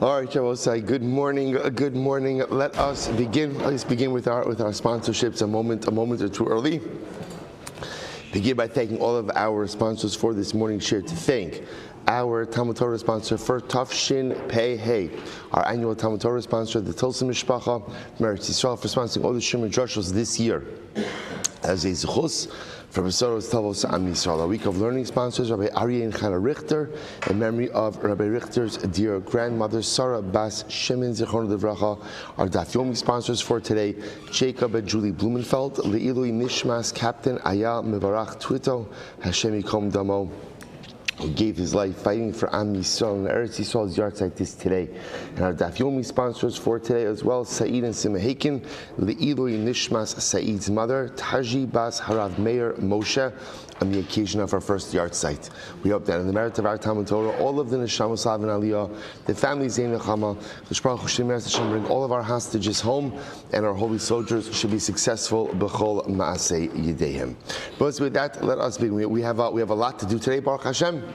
All right, Shabbosai, good morning, good morning. Let's begin with our sponsorships a moment or two early. Begin by thanking all of our sponsors for this morning's share. To thank our Talmud Torah sponsor for Tafshin Pei Hey, our annual Talmud Torah sponsor, the Tulsa Mishpacha, Medicinal, for sponsoring all the Shir Drushos this year as a zechus for Besoros Tavos Am Yisrael. Our week of learning sponsors, Rabbi Aryeh and Chana Richter, in memory of Rabbi Richter's dear grandmother, Sarah Bas Shimon Zichron Livracha. Our Daf Yomi sponsors for today, Jacob and Julie Blumenfeld, Le'ilui Nishmas Captain Aya Mevarach Twito, Hashem Yikom Damo, who gave his life fighting for Am Yisrael and Eretz Yisrael's yahrzeit this today. And our Daf Yomi sponsors for today as well, Saeed and Simahakin, Le'ilui Nishmas Saeed's mother, Taji Bas Harav Meir Moshe, on the occasion of our first yahrzeit. We hope that in the merit of our Talmud Torah, all of the Neshamos Lav and Aliyah, the families Zein Nechama, the Shprach Hashem bring all of our hostages home, and our holy soldiers should be successful b'chol ma'aseh yedeihem. But with that, let us begin. We have a lot to do today, Baruch Hashem.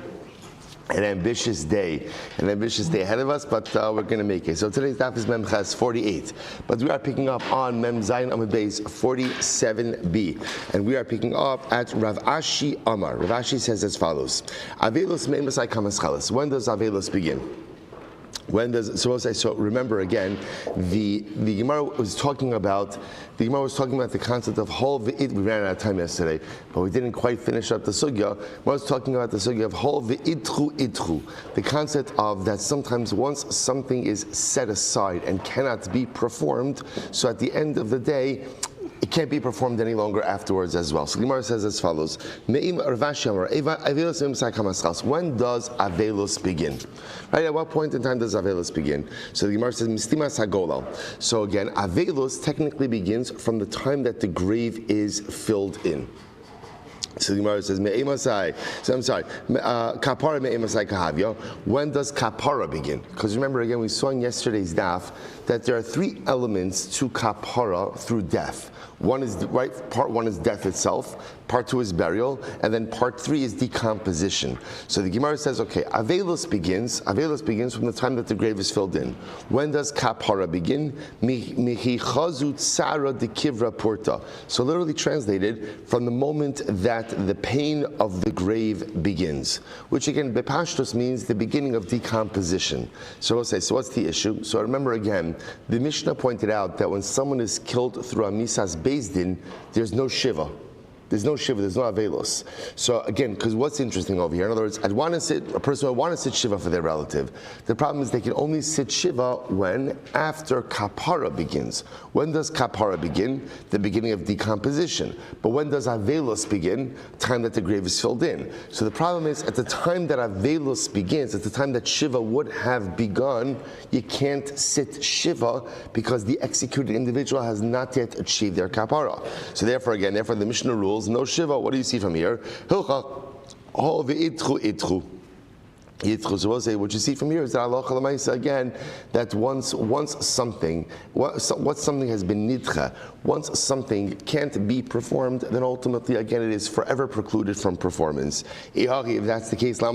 An ambitious day ahead of us, but we're going to make it. So today's daf is Mem Ches 48, but we are picking up on Mem Zayin Amud Beis 47b, and we are picking up at Rav Ashi Amar. Rav Ashi says as follows: Avelos me'emasai kamas. When does Avelos begin? So remember again, the Gemara was talking about the concept of hol v'id. We ran out of time yesterday, but we didn't quite finish up the sugya. Gemara was talking about the sugya of hol v'idchu, the concept of that sometimes once something is set aside and cannot be performed, so at the end of the day, it can't be performed any longer afterwards as well. So the Gemara says as follows: when does Avelos begin? Right? At what point in time does Avelos begin? So the Gemara says Mistimas Hagolal. So again, Avelos technically begins from the time that the grave is filled in. So the Gemara says, Kapara me'emasai kahavya. When does Kapara begin? Because remember again, we saw in yesterday's daf that there are three elements to Kapara through death. Part one is death itself, part two is burial, and then part three is decomposition. So the Gemara says, okay, Avelos begins from the time that the grave is filled in. When does Kapara begin? Mihichazu tsara de kivra porta. So literally translated, from the moment that the pain of the grave begins, which again, bepashtos means the beginning of decomposition. So we'll say, so what's the issue? So remember again, the Mishnah pointed out that when someone is killed through a misas Beis Din, there's no shiva. There's no Avelos. So again, because what's interesting over here, in other words, a person would want to sit Shiva for their relative. The problem is they can only sit Shiva when after Kapara begins. When does Kapara begin? The beginning of decomposition. But when does Avelos begin? Time that the grave is filled in. So the problem is, at the time that Avelos begins, at the time that Shiva would have begun, you can't sit Shiva because the executed individual has not yet achieved their Kapara. So therefore the Mishnah rules, no Shiva. What do you see from here? So we'll say, what you see from here is that Allah again, that once something has been nidcha, once something can't be performed, then ultimately again it is forever precluded from performance. If that's the case, so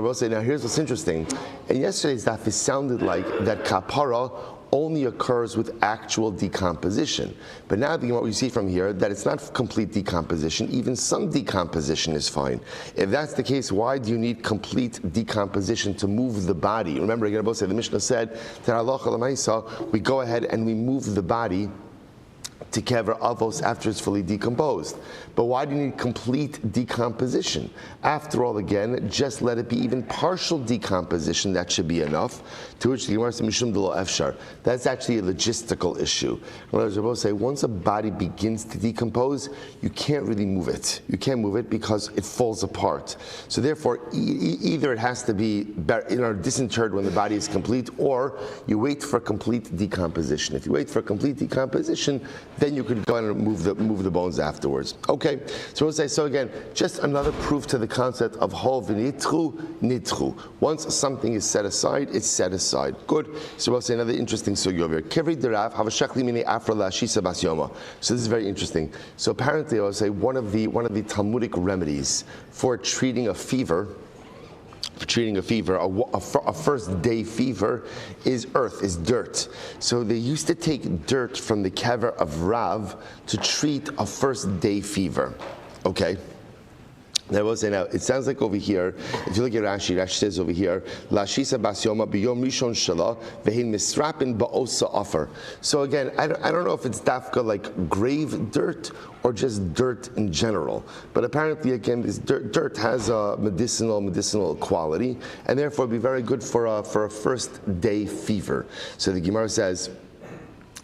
we'll say, now here's what's interesting. In yesterday's daf, it sounded like that kapara only occurs with actual decomposition. But now what we see from here, that it's not complete decomposition, even some decomposition is fine. If that's the case, why do you need complete decomposition to move the body? Remember, again, the Mishnah said that Allah, we go ahead and we move the body to kever avos after it's fully decomposed. But why do you need complete decomposition? After all, again, just let it be even partial decomposition, that should be enough. To which the Gemara says, Mishum d'lo efshar. That's actually a logistical issue. In other words, we'll say, once a body begins to decompose, you can't really move it. You can't move it because it falls apart. So therefore, either it has to be disinterred when the body is complete, or you wait for complete decomposition. If you wait for complete decomposition, then you could go and move the bones afterwards. Okay, so we'll say, so again, just another proof to the concept of hol v'nitchu, nitchu. Once something is set aside, it's set aside. Good. So we'll say another interesting sugi over here. Kevri derav havashakli mine afra lashisa bas yoma. So this is very interesting. So apparently, I will say one of the Talmudic remedies for treating a fever treating a fever, a first day fever is earth, is dirt. So they used to take dirt from the kever of Rav to treat a first day fever. Okay. Now, I will say now, it sounds like over here, if you look at Rashi, Rashi says over here, Lashisa bas yoma biyom rishon shala vehin misrapin ba'osa offer. So again, I don't know if it's dafka like grave dirt or just dirt in general. But apparently, again, this dirt has a medicinal quality, and therefore be very good for a first day fever. So the Gemara says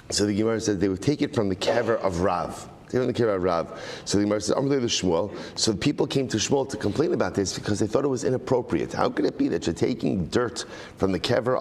they would take it from the kever of Rav. They don't care about Rav. So the Gemara says, Amrullah Shmuel. So the people came to Shmuel to complain about this because they thought it was inappropriate. How could it be that you're taking dirt from the kever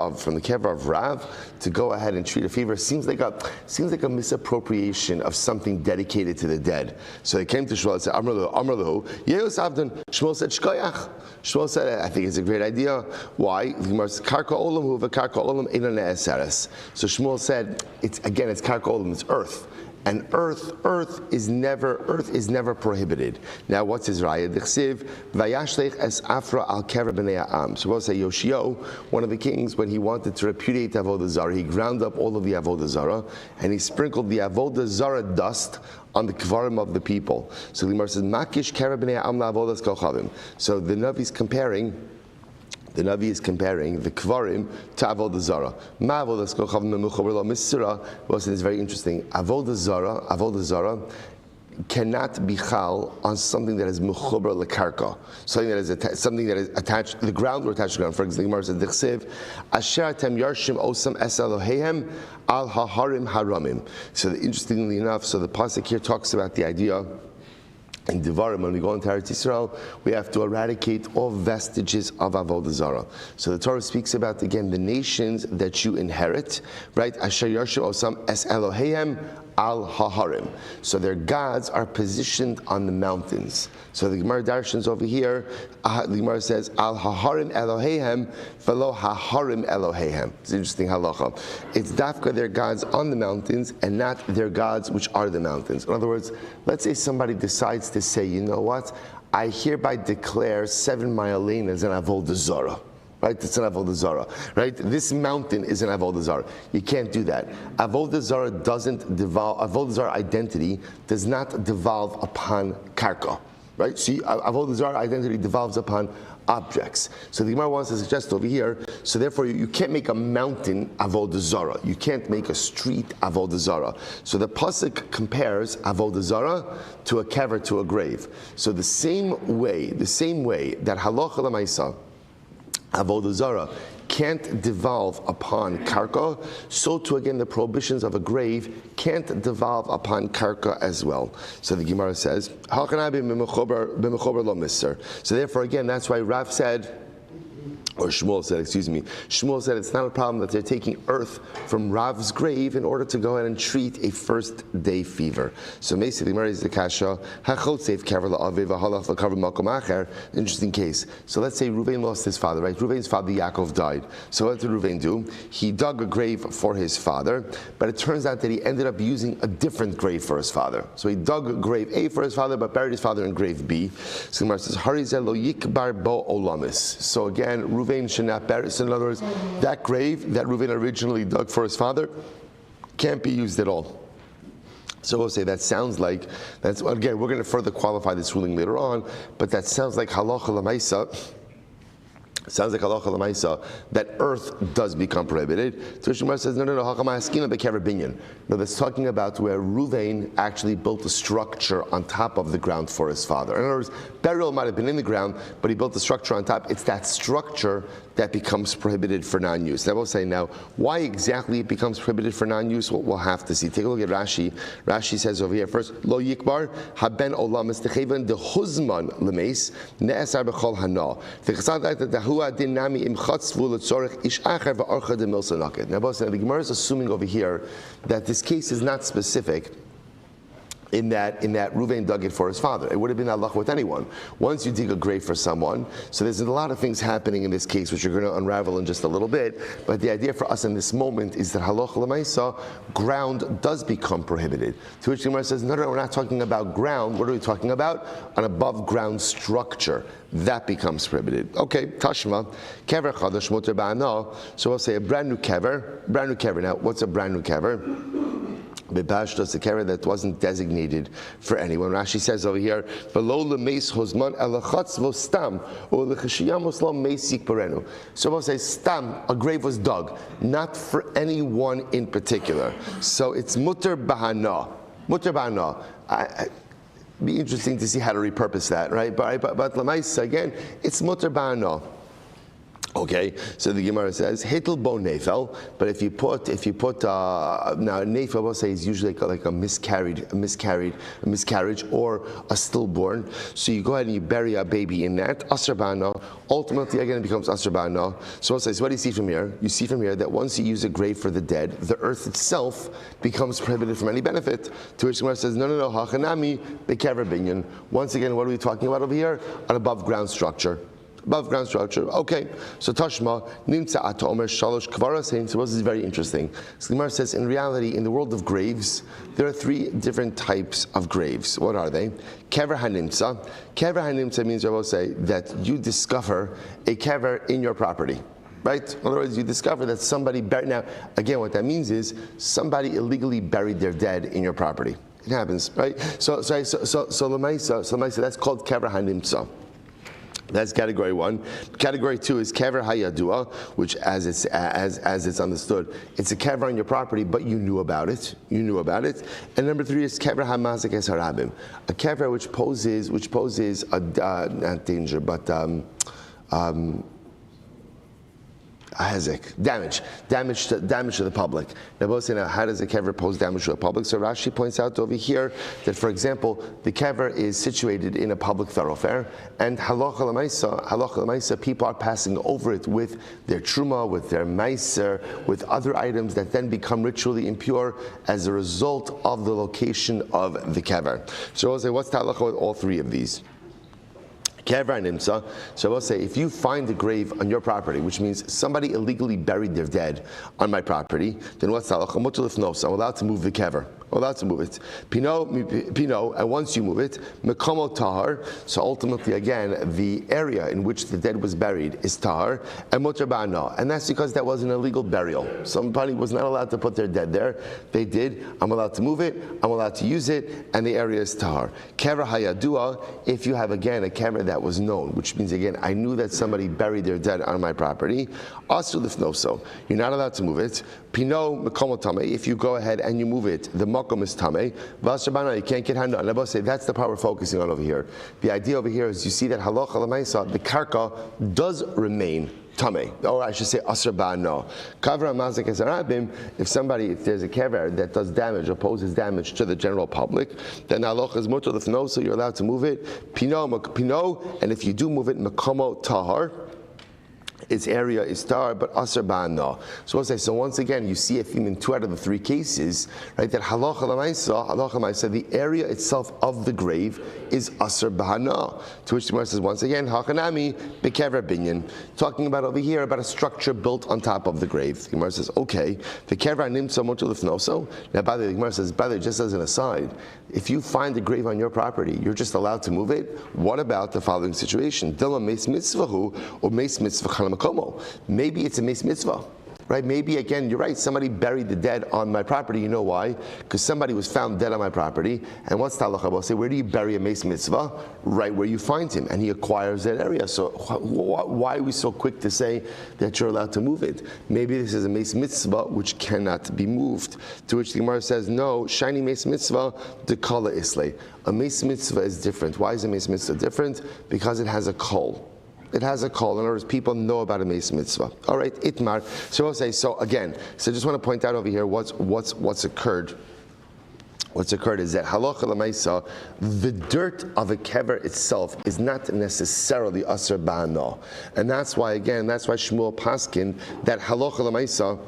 of Rav to go ahead and treat a fever? Seems like a misappropriation of something dedicated to the dead. So they came to Shmuel and said, Amrullah, Yeos Avdan. Shmuel said, Shkoyach. Shmuel said, I think it's a great idea. Why? The Gemara says, Karka Olam huva Karka Olam ina ne'eseres. So Shmuel said, it's Karka Olam, it's earth. And earth is never prohibited. Now, what's his raya? D'chsiv vayashlech es afra al kever b'nei ha'am. So we'll say Yoshio, one of the kings, when he wanted to repudiate avodah zarah, he ground up all of the avodah zarah and he sprinkled the avodah zarah dust on the kvarim of the people. So the Gemara says, makish kever b'nei ha'am la'avodas kolchavim. So the Navi is comparing the Kvarim to Avodah Zarah. Ma Avodas Kochavim Mechuber Lo Misra. Well, it's very interesting. Avodah Zarah cannot be chal on something that is mechuber lekarka, something that is attached to the ground or attached to the ground. For example, the Gemara says, "Dichsev asher atem yarshim osam es Eloheim al haharim haramim." So interestingly enough, so the pasuk here talks about the idea. In Devarim, when we go into Eretz Yisrael, we have to eradicate all vestiges of Avodah Zarah. So the Torah speaks about, again, the nations that you inherit, right? Asher Yarshu Osam Es Eloheim Al Haharim. So their gods are positioned on the mountains. So the Gemara Darshans over here, the Gemara says, Al Haharim Eloheim, Velo Haharim Eloheim. It's an interesting halacha. It's dafka their gods on the mountains and not their gods which are the mountains. In other words, let's say somebody decides to say, you know what, I hereby declare 7 Mile Lane as an Avodah Zarah. Right, it's an Avodah Zarah. Right, this mountain is an Avodah Zarah. You can't do that. Avodah Zarah doesn't devolve. Avodah Zarah identity does not devolve upon karka. Right, see, Avodah Zarah identity devolves upon objects. So the Gemara wants to suggest over here. So therefore, you can't make a mountain Avodah Zarah. You can't make a street Avodah Zarah. So the pasuk compares Avodah Zarah to a kever, to a grave. So the same way that halacha l'maisa, Avodah Zarah can't devolve upon karka, so too again the prohibitions of a grave can't devolve upon karka as well. So the Gemara says, so therefore again, that's why Rav said, or Shmuel said it's not a problem that they're taking earth from Rav's grave in order to go ahead and treat a first day fever. So basically, Mary is the kasha, interesting case. So let's say Reuven lost his father, right? Reuven's father Yaakov died. So what did Reuven do? He dug a grave for his father, but it turns out that he ended up using a different grave for his father. So he dug grave A for his father, but buried his father in grave B. So Gemara says, Harizel lo yikbar bo olamis. So again, Reuven should not bury. So in other words, that grave that Reuven originally dug for his father can't be used at all. So we'll say that sounds like, that's again, we're going to further qualify this ruling later on, but that sounds like halacha l'maisa. Sounds like halacha l'maisa that earth does become prohibited. So Shmuel says, no, that's talking about where Reuven actually built a structure on top of the ground for his father. In other words, burial might have been in the ground, but he built a structure on top. It's that structure that becomes prohibited for non-use. Now we'll say now, why exactly it becomes prohibited for non-use, we'll have to see. Take a look at Rashi. Rashi says over here, first, Lo yikbar haben olamis techeven de huzman lemeis ne'esar b'chol hana. Now, the Gemara is assuming over here that this case is not specific in that Reuven dug it for his father. It would have been halacha with anyone. Once you dig a grave for someone, so there's a lot of things happening in this case which you're going to unravel in just a little bit, but the idea for us in this moment is that halacha l'maisa, ground does become prohibited. To which the Gemara says, no, we're not talking about ground, what are we talking about? An above ground structure. That becomes prohibited. Okay, tashma, kever chadash muter ba'ana, so we'll say a brand new kever. Now, what's a brand new kever? Bebashtos, a kever that wasn't designated for anyone. Rashi says over here, "Below lemeis hozman elachatz vostam or lechashiyamos lo meisik parenu." So we'll say stam, a grave was dug, not for anyone in particular. So it's muter bahana. Muter bahana. Be interesting to see how to repurpose that, right? But lemaisa again, it's muter bahana. Okay, so the Gemara says hitel bo nefel, but if you put now nefel, we'll say is usually like a miscarriage or a stillborn. So you go ahead and you bury a baby in that asr ba'ana. Ultimately, again, it becomes asr ba'ana. So we'll say, so what do you see from here? You see from here that once you use a grave for the dead, the earth itself becomes prohibited from any benefit. To which the Gemara says, no, hachanami bekever binyan. Once again, what are we talking about over here? An above ground structure. Above ground structure. Okay, so Tashma, Nimtza Atomer Shalosh Kvaras Hein. So this is very interesting. So the Gemara says, in reality, in the world of graves, there are three different types of graves. What are they? Kever HaNimtza. Kever HaNimtza means, I will say, that you discover a kever in your property. Right? In other words, you discover that somebody buried. Now, again, what that means is somebody illegally buried their dead in your property. It happens, right? So Lamaisa, that's called Kever HaNimtza. That's category one. Category two is kever hayadua, which, as it's understood, it's a kever on your property, but you knew about it. And number three is kever hamazik es harabim, a kever which poses a not danger, but damage to the public. Now, both say, now, how does a kever pose damage to the public? So Rashi points out over here that, for example, the kever is situated in a public thoroughfare, and halacha l'maisa, people are passing over it with their truma, with their meiser, with other items that then become ritually impure as a result of the location of the kever. So we'll say, what's the halacha with all three of these? Kever nimsa. So we'll say, if you find a grave on your property, which means somebody illegally buried their dead on my property, then what's halacha? Mutar lifnos. I'm allowed to move the kever. Allowed to move it. Pino, and once you move it, mekomo tahar. So ultimately, again, the area in which the dead was buried is tahar, and mutar ba'ana. And that's because that was an illegal burial. Somebody was not allowed to put their dead there. They did. I'm allowed to move it. I'm allowed to use it, and the area is tahar. Kever hayadua. If you have again a kever that was known, which means again I knew that somebody buried their dead on my property. Asur lifnoso. You're not allowed to move it. Pino mekomo tame. If you go ahead and you move it, the makom is tamei. Vashabana, you can't get hand on. I say that's the part we're focusing on over here. The idea over here is you see that halacha l'maisa, the karka does remain tamei, or I should say asr ba'ano. Kavra mazik esarabim. If there's a kever that does damage or poses damage to the general public, then halacha is mutar l'fno, so you're allowed to move it. Pino, and if you do move it, mekomo tahar. Its area is tar, but asr ba'ana. So we'll say, so once again, you see a theme in 2 out of the 3 cases, right? That halacha l'maisa, the area itself of the grave is asr ba'ana. To which the Gemara says once again, hachanami bekever binyan. Talking about over here about a structure built on top of the grave. The Gemara says, okay, the kever nimtza mutar lifnoso. Now, by the way, the Gemara says, by the way, just as an aside, if you find a grave on your property, you're just allowed to move it. What about the following situation? Dilma meis mitzvahu or meis mitzvah. Maybe it's a meis mitzvah, right? Maybe again, you're right. Somebody buried the dead on my property. You know why? Because somebody was found dead on my property. And what's halacha? We'll say, where do you bury a meis mitzvah? Right where you find him, and he acquires that area. So why are we so quick to say that you're allowed to move it? Maybe this is a meis mitzvah which cannot be moved. To which the Gemara says, no, shiny meis mitzvah, the kala islay. A meis mitzvah is different. Why is a meis mitzvah different? Because it has a kol. It has a call. In other words, people know about a meis mitzvah. All right, itmar. So we'll say, so again, so I just want to point out over here what's occurred. What's occurred is that halacha l'maisa, the dirt of a kever itself is not necessarily asr ba'ana. And that's why Shmuel paskin that halacha l'maisa,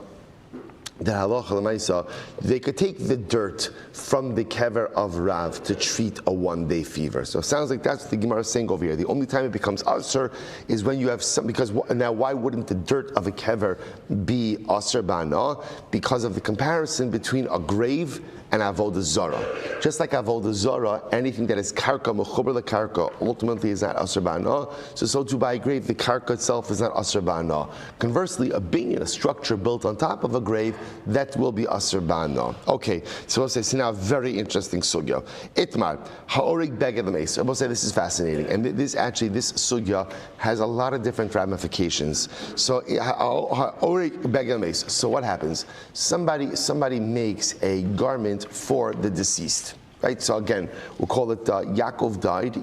the halacha l'maisa, they could take the dirt from the kever of Rav to treat a one-day fever. So it sounds like that's what the Gemara is saying over here. The only time it becomes asur is when you have some, because now why wouldn't the dirt of a kever be asur ba'ana? Because of the comparison between a grave and avodah zara. Just like avodah zara, anything that is karka, mechuber lekarka, ultimately is not asur ba'ana. So too by a grave, the karka itself is not asur ba'ana. Conversely, a binyan, a structure built on top of a grave, that will be asur ba'ana. Okay, so we'll say, so now very interesting sugya. Itmar, ha'orig beged l'meis. We'll say this is fascinating, and this sugya has a lot of different ramifications. So ha'orig beged l'meis. So what happens? Somebody makes a garment for the deceased, right? So again, we'll call it Yaakov died,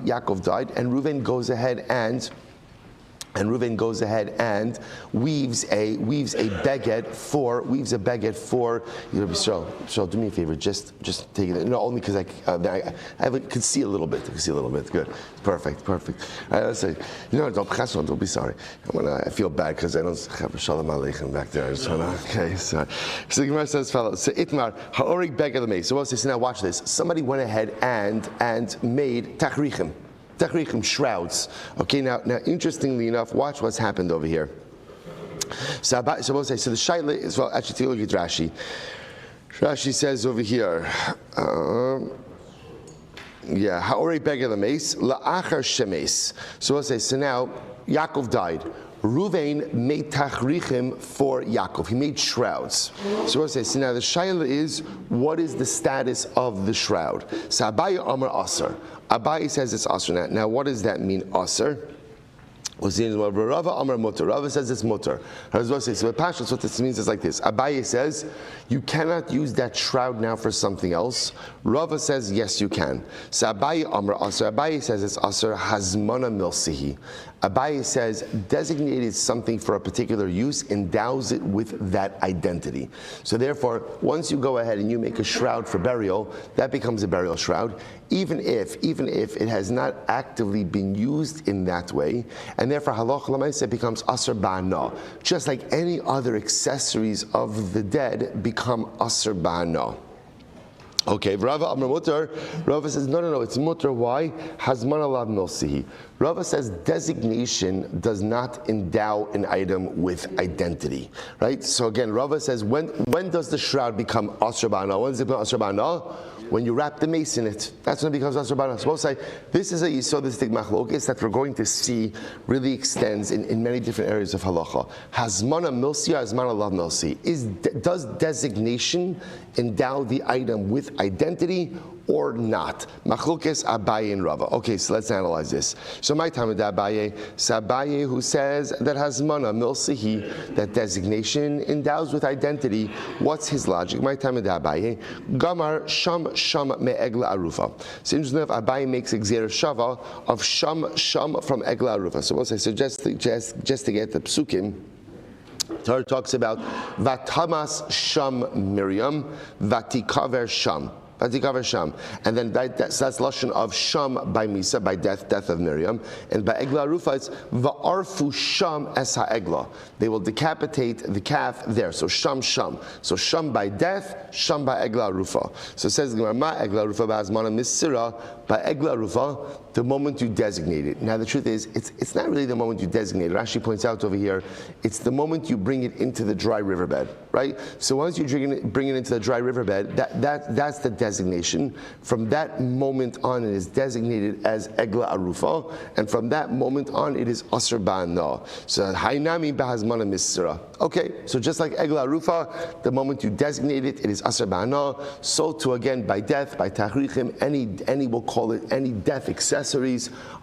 and Reuven goes ahead and weaves a beged for So do me a favor, just take it. No, only because I could see a little bit. Good, perfect. All right, let's say, don't be sorry. I feel bad because I don't have shalom aleichem back there. Okay, sorry. So the Gemara says, fellows, so itmar ha'orig beged l'mei. So we'll say, so now watch this. Somebody went ahead and made tachrichim, shrouds. Okay, now interestingly enough, watch what's happened over here. So we'll say, so the shaila is, well, actually, take a look at Rashi. Rashi says over here, ha'orei beged l'meis, la'achar shemes. So we'll say, so now, Yaakov died. Reuven made tachrichim for Yaakov. He made shrouds. So we'll say, so now the shaila is, what is the status of the shroud? So Abaye Amar Asar. Abaye says it's asr. Now, what does that mean, asr? Rava Amar Mutter. Rava says it's Mutter. So Pashas, what this means is like this. Abaye says you cannot use that shroud now for something else. Rava says yes, you can. So Abaye Amar Asr. Abaye says it's asr hazmana milsihi. Abaye says designated something for a particular use, endows it with that identity. So therefore, once you go ahead and you make a shroud for burial, that becomes a burial shroud, even if it has not actively been used in that way, and therefore halacha l'maaseh becomes asur ba'ana. Just like any other accessories of the dead become asur ba'ana. Okay, Rava Amar Mutter. Rava says, no, it's Mutter. Why? Hazman alav milsihi. Rava says designation does not endow an item with identity, right? So again, Rava says, when does the shroud become asur ba'ana? When does it become asur ba'ana? When you wrap the mace in it. That's when it becomes asur ba'ana. So we'll say, this is a yisodistic machlokes that we're going to see really extends in many different areas of halacha. Hazmana milsi, hazmana lav milsi. Does designation endow the item with identity or not? Machlokes Abaye and Rava. Okay, so let's analyze this. So my time with Abaye, so Abaye who says that hazmana milsihi, that designation endows with identity. What's his logic? My time with Abaye, Gamar sham me egla arufa. Seems enough Abaye makes a gzera shava of sham from egla arufa. So we'll say, so just to get the psukim, Torah talks about vatamas sham Miriam, vatikaver sham. And then that's lashon of sham by Misa, by death of Miriam, and by egla arufa it's va'arfu sham es ha'egla. They will decapitate the calf there. So sham. So sham by death, sham by egla arufa. So it says ma egla arufa ba'azmana misira, by egla arufa, the moment you designate it. Now the truth is, it's not really the moment you designate it. Rashi points out over here, it's the moment you bring it into the dry riverbed, right? So once you bring it into the dry riverbed, that's the designation. From that moment on, it is designated as egla arufa, and from that moment on, it is asur ba'ana. So hainami b'hazmana misra. Okay, so just like egla arufa, the moment you designate it, it is asur ba'ana. So too again by death, by tachrichim, any we'll call it any death accessories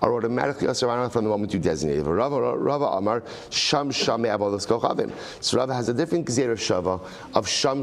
are automatically asur ba'ana from the moment you designate it. Rava Amar sham me avodas kochavim. So Rava has a different gzera shava of sham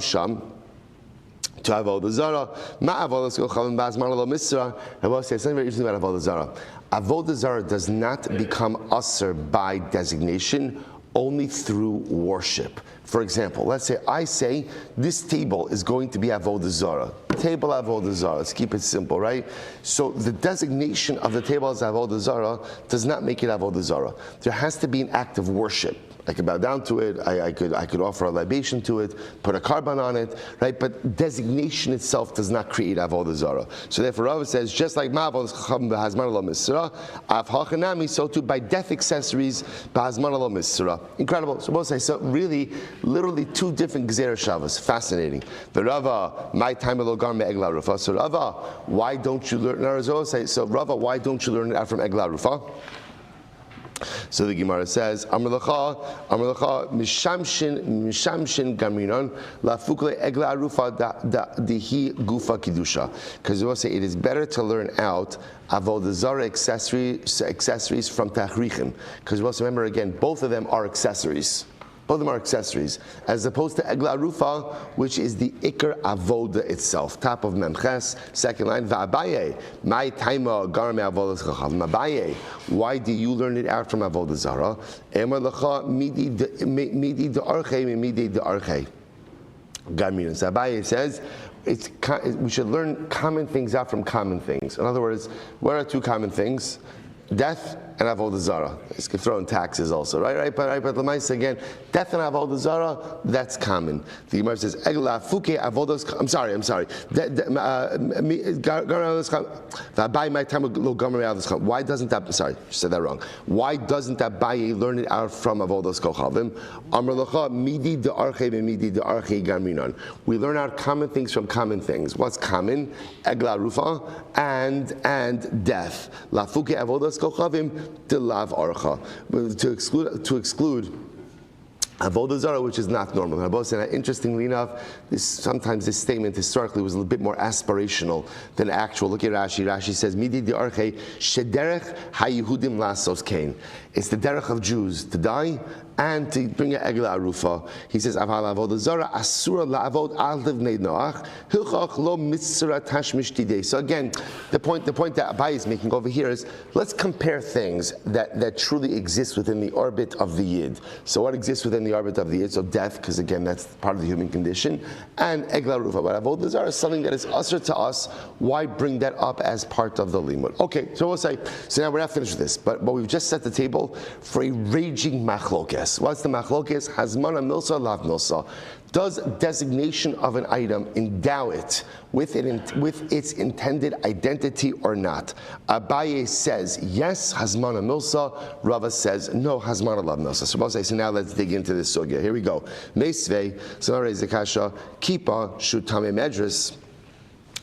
to avodah zara. Ma avodas kochavim ba'azman lo misra. I will say something very interesting about avodah zara. Avodah zara does not become asur by designation, only through worship. For example, let's say I say this table is going to be avodah zarah. Table avodah zarah. Let's keep it simple, right? So the designation of the table as avodah zarah does not make it avodah zarah. There has to be an act of worship. I could bow down to it. I could offer a libation to it, put a karban on it, right? But designation itself does not create avodah zarah. So therefore, Rav says just like ma'avodas chacham b'hazman lo misra, av hachanami, so too by death accessories b'hazman lo misra. Incredible. So both say so. Really, literally two different gzera shavas. Fascinating. The Rava, my time lo gar me egla rufa. So Rava, why don't you learn? So Rava, why don't you learn it out from egla rufa? So the Gemara says, Amar lecha, mishamshin gaminon, lafukle egla arufa dihi gufa kidusha. Because we will say it is better to learn out avodah zarah accessories from tachrichim. Because we also remember again, both of them are accessories. Both of them are accessories, as opposed to egla arufa, which is the ikar avoda itself. Top of memches, second line. Va'abaye, my taima gar me avodas chacham. Abaye, why do you learn it out from avodah zarah? Emar lecha midi de archei midi de archei. Gamin. So Abaye says we should learn common things out from common things. In other words, what are two common things? Death and avodah zarah. You can throw in taxes also, right? But the mice again, death and avodah zarah, that's common. The Gemara says, "Egla fuke avodas." I'm sorry. Why doesn't that? Sorry, you said that wrong. Why doesn't that Abaye learn it out from avodas kochavim? Amar lecha midi de archei midi de archei gaminon. We learn out common things from common things. What's common? Egla rufa and death. La fuke avodas kochavim. To lav archa, to exclude avodah zarah, which is not normal. Interestingly enough, sometimes this statement historically was a little bit more aspirational than actual. Look at Rashi. Rashi says, "Midi di arche shederech haYehudim lasos kain." It's the derech of Jews to die and to bring an egla arufa. He says, "Aval avodah zarah asura laavod al livnei noach hilchach lo mitzra tashmish tidei." So again, the point that Abaye is making over here is let's compare things that truly exist within the orbit of the yid. So what exists within the orbit of the yid? So death, because again that's part of the human condition, and egla arufa. But avodah zarah is something that is usher to us. Why bring that up as part of the limud? Okay, so we'll say. So now we're not finished with this, but we've just set the table for a raging machlokes. What's the machlokes? Hazmana milsa, lav milsa. Does designation of an item endow it with its intended identity or not? Abaye says yes, hazmana milsa. Rava says no, hazmana lav milsa. So now let's dig into this sugya. Here we go. Meisvei, so now raise the kasha, kipa, shutame medris.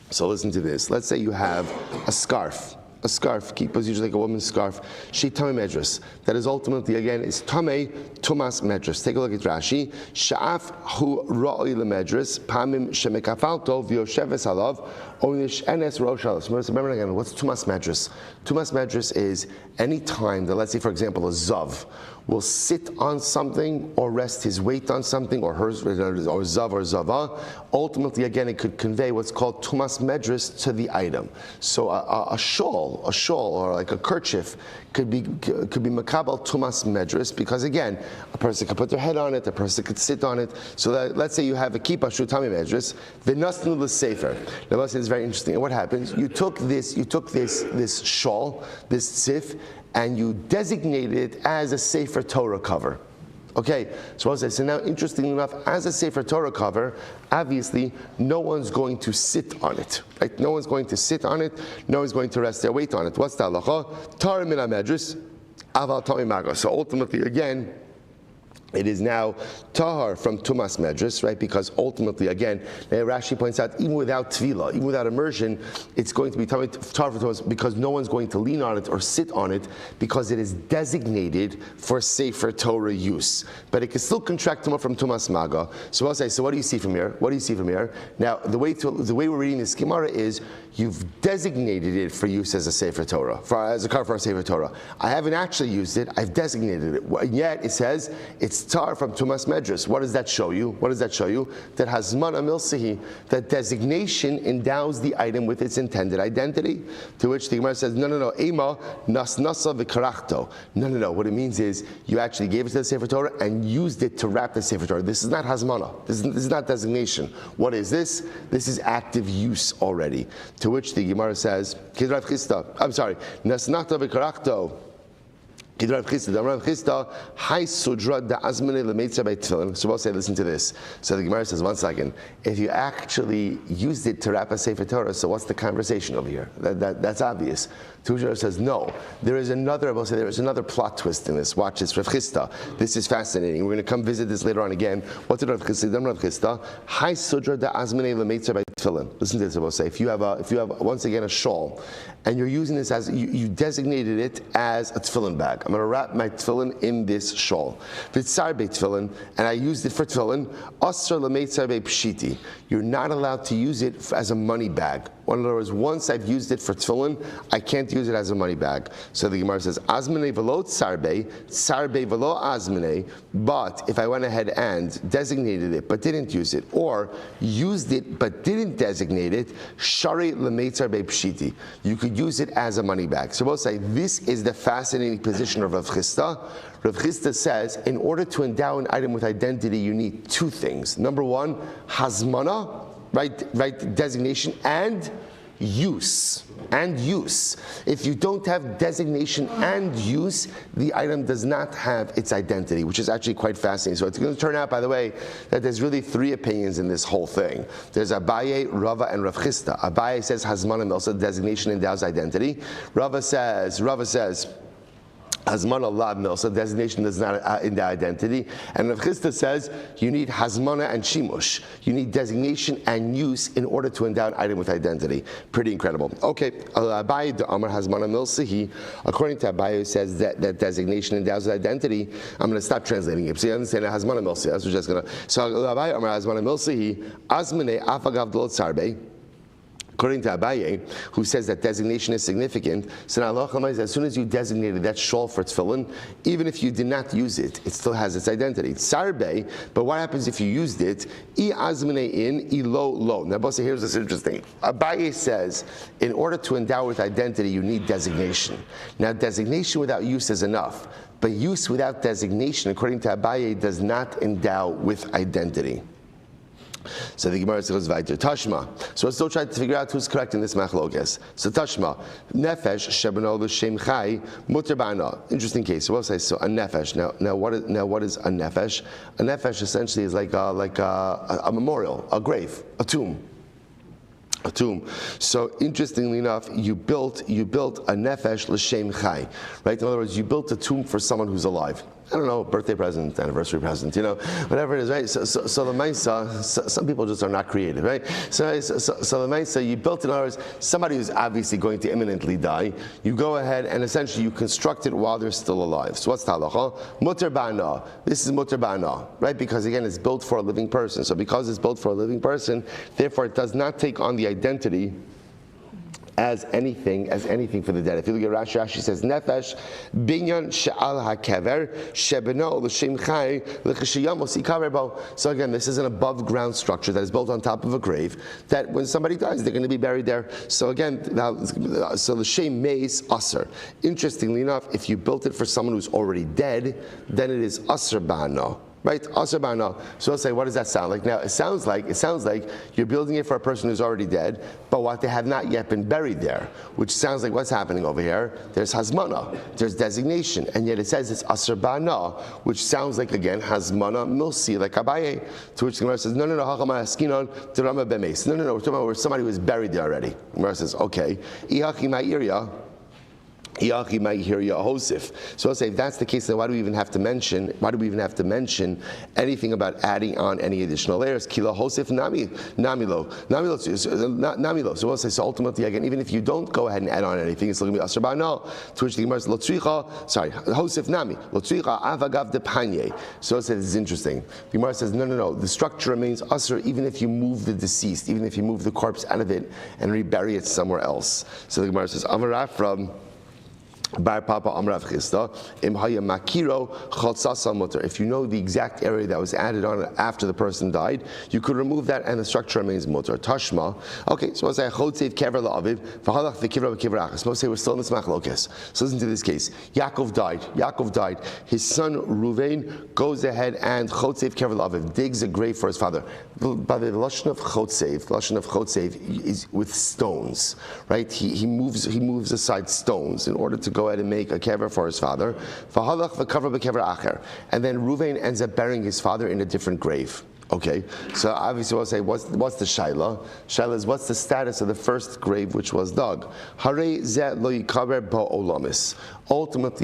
So listen to this. Let's say you have a scarf. A scarf, kippah is usually like a woman's scarf. She tamei medras. That is ultimately again is tamei tumas medras. Take a look at Rashi. Sha'af hu ra'oi lemedras pamim shemekafalto v'yosheves halav onish enes rosh halos. Remember again, what's tumas medras? Tumas medras is any time that, let's say for example, a zav will sit on something or rest his weight on something or hers or zav or zava. Ultimately, again, it could convey what's called tumas medras to the item. So a shawl, or like a kerchief could be makabel tumas medras because again, a person could put their head on it, a person could sit on it. So that, let's say you have a kippah shutami medras, v'nasnu l'sefer. Now, it's very interesting. And what happens? You took this shawl, this tzif, and you designated it as a Sefer Torah cover. Okay, so now interestingly enough, as a Sefer Torah cover, obviously no one's going to sit on it. Right? No one's going to sit on it, no one's going to rest their weight on it. What's the halacha? Tar min ha-medris, aval tami maga. So ultimately, again, it is now tahar from tumas medras, right? Because ultimately, again, Rashi points out, even without tvila, even without immersion, it's going to be tahar for tumas because no one's going to lean on it or sit on it because it is designated for Sefer Torah use. But it can still contract tumah from tumas maga. So I'll say, so what do you see from here? What do you see from here? Now, the way we're reading this Gemara is you've designated it for use as a Sefer Torah, as a cover for a Sefer Torah. I haven't actually used it. I've designated it. Yet it says it's It's tar from Tumas Medras. What does that show you? What does that show you? That Hazmana Milsihi, that designation endows the item with its intended identity. To which the Gemara says, no, Ema nas nasa v'karachto. No. What it means is you actually gave it to the Sefer Torah and used it to wrap the Sefer Torah. This is not Hazmana. This is not designation. What is this? This is active use already. To which the Gemara says, I'm sorry, nas nata v'karachto. So we'll say, listen to this. So the Gemara says, one second, if you actually used it to wrap a Sefer Torah, so what's the conversation over here? That's obvious. Tujar says, no. There is another plot twist in this. Watch this. Rav Chisda. This is fascinating. We're going to come visit this later on again. What did Rav Chisda? Hai sudra da azmene lemeitzer by tefillin. Listen to this. I will say, if you have once again a shawl, and you're using this as you designated it as a tefillin bag. I'm going to wrap my tefillin in this shawl. V'tzar be tefillin, and I used it for tefillin. Asr lemeitzer be pshiti. You're not allowed to use it as a money bag. In other words, once I've used it for tefillin, I can't use it as a money bag. So the Gemara says, Azmene velo tsarbe velo azmene. But if I went ahead and designated it but didn't use it, or used it but didn't designate it, shari lemeitzar be pshiti. You could use it as a money bag. So we'll say this is the fascinating position of Rav Chisda. Rav Chisda says, in order to endow an item with identity, you need two things. Number one, hazmana, right designation, and use. If you don't have designation and use, the item does not have its identity, which is actually quite fascinating. So it's going to turn out, by the way, that there's really three opinions in this whole thing. There's Abaye, Rava, and Rav Chisda. Abaye says Hazmana Milsa, designation endows identity. Rava says Hazmana Lab Milsa, designation does not endow identity. And Rav Chisda says you need Hazmana and Shimush. You need designation and use in order to endow an item with identity. Pretty incredible. Okay, Abaye the Amar Hazmana Milsa, according to Abaye, says that designation endows with identity. I'm going to stop translating it. So you understand Hazmana Milsa. That's what just going to. So Abaye Amar Hazmana Milsa, Azmane Afagav Dol Tsarbe. According to Abaye, who says that designation is significant, so now as soon as you designated that shawl for tefillin, even if you did not use it, it still has its identity. Tsarbe, but what happens if you used it? I azmene in, I lo. Now, Bossa, here's what's interesting. Abaye says, in order to endow with identity, you need designation. Now, designation without use is enough, but use without designation, according to Abaye, does not endow with identity. So the Gemara goes weiter. Tashma. So let's still try to figure out who's correct in this machlokas. So Tashma, nefesh shebeno l'shem chai muter ba'ana. Interesting case. So we'll say so a nefesh. Now what is a nefesh? A nefesh essentially is like a memorial, a grave, a tomb. So interestingly enough, you built a nefesh l'shem chai, right? In other words, you built a tomb for someone who's alive. I don't know, birthday present, anniversary present, whatever it is, right? So the Maisa, some people just are not creative, right? So the Maisa, you built, in other words, somebody who's obviously going to imminently die, you go ahead and essentially you construct it while they're still alive. So what's the halacha? Muter ba'ana. This is muter ba'ana, right? Because again, it's built for a living person. So because it's built for a living person, therefore it does not take on the identity as anything for the dead. If you look at Rashi says nefesh binyan she'al hakever shebeno l'shem chai l'chishiyamos ikaver bo. So again, this is an above ground structure that is built on top of a grave that when somebody dies, they're going to be buried there. So again, so l'shem meis aser. Interestingly enough, if you built it for someone who's already dead, then it is aser ba'ano. Right, asabana. So I'll say, what does that sound like? Now it sounds like you're building it for a person who's already dead, but what they have not yet been buried there, which sounds like what's happening over here. There's hazmana, there's designation, and yet it says it's asabana, which sounds like again hazmana milsi, like Abaye. To which the Gemara says, no, hachama askinon derama bemes. No, we're talking about somebody who is buried there already. The Gemara says, okay, ihaki ma'irya. Iachi might hear Yahosif. So I'll say if that's the case, then why do we even have to mention anything about adding on any additional layers? Kila Hosif namilo. So we'll say so ultimately again, even if you don't go ahead and add on anything, it's going to be asr ba'ana. To which the Gemara says Hosif nami lotzricha avagav de panye. So I'll say this is interesting. The Gemara says no. The structure remains asr even if you move the deceased, even if you move the corpse out of it and rebury it somewhere else. So the Gemara says Amaraf from Bar Papa Amrav Chisda, Imhaya Makiro Chotsasa Mutter. If you know the exact area that was added on after the person died, you could remove that and the structure remains mutter. Tashma. Okay, so I say Chotzev Kever LaAviv, V'halach V'Kivra V'Kivra Achas. Suppose say we're still in this machlokes. So listen to this case. Yaakov died. His son Ruvain goes ahead and Chotzev Kever LaAviv digs a grave for his father. By the lashon of Chotzev is with stones, right? He moves aside stones in order to go ahead and make a kever for his father. And then Ruvain ends up burying his father in a different grave. Okay, so obviously we'll say, what's the shaila? Shaila is, what's the status of the first grave which was dug? Ultimately,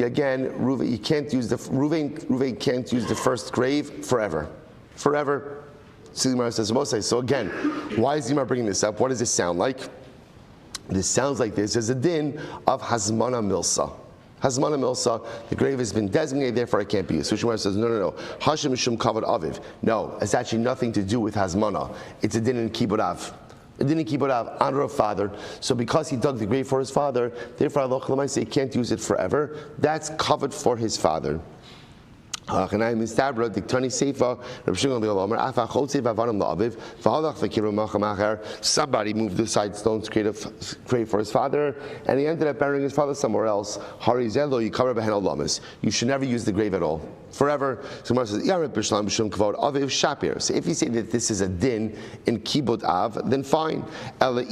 again, Ruvain can't use the first grave forever. So the Gemara says, so again, why is the Gemara bringing this up? What does this sound like? This sounds like this is a din of Hazmana Milsa. Hazmana Milsa, the grave has been designated, therefore it can't be used. So Shmuel says, no. Hashem Mishum Kavod Aviv. No, it's actually nothing to do with Hazmana. It's a din in Kibbud Av. A din in Kibbud Av, honor of father. So because he dug the grave for his father, therefore Allah say he can't use it forever. That's covered for his father. Somebody moved the side stones to create a grave for his father, and he ended up burying his father somewhere else. You should never use the grave at all. Forever. So if you say that this is a din in Kibbud Av, then fine. But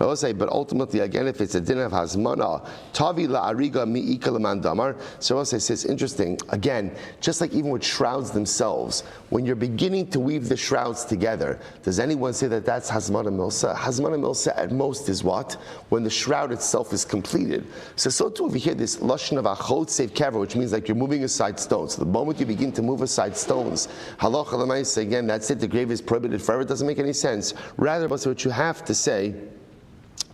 I'll say, but ultimately, again, if it's a din of Hazmana, Tavi la'ariga mi'ika l'man damar. So I'll say, it's interesting. Again, just like even with shrouds themselves, when you're beginning to weave the shrouds together, does anyone say that that's Hazmana Milsa? Hazmana Milsa at most is what? When the shroud itself is completed. So too, if you hear this lashon of achot sev kever, which means like you're moving aside stones. So the moment you begin to move aside stones, halacha l'maisa, again, that's it, the grave is prohibited forever. It doesn't make any sense. Rather, what you have to say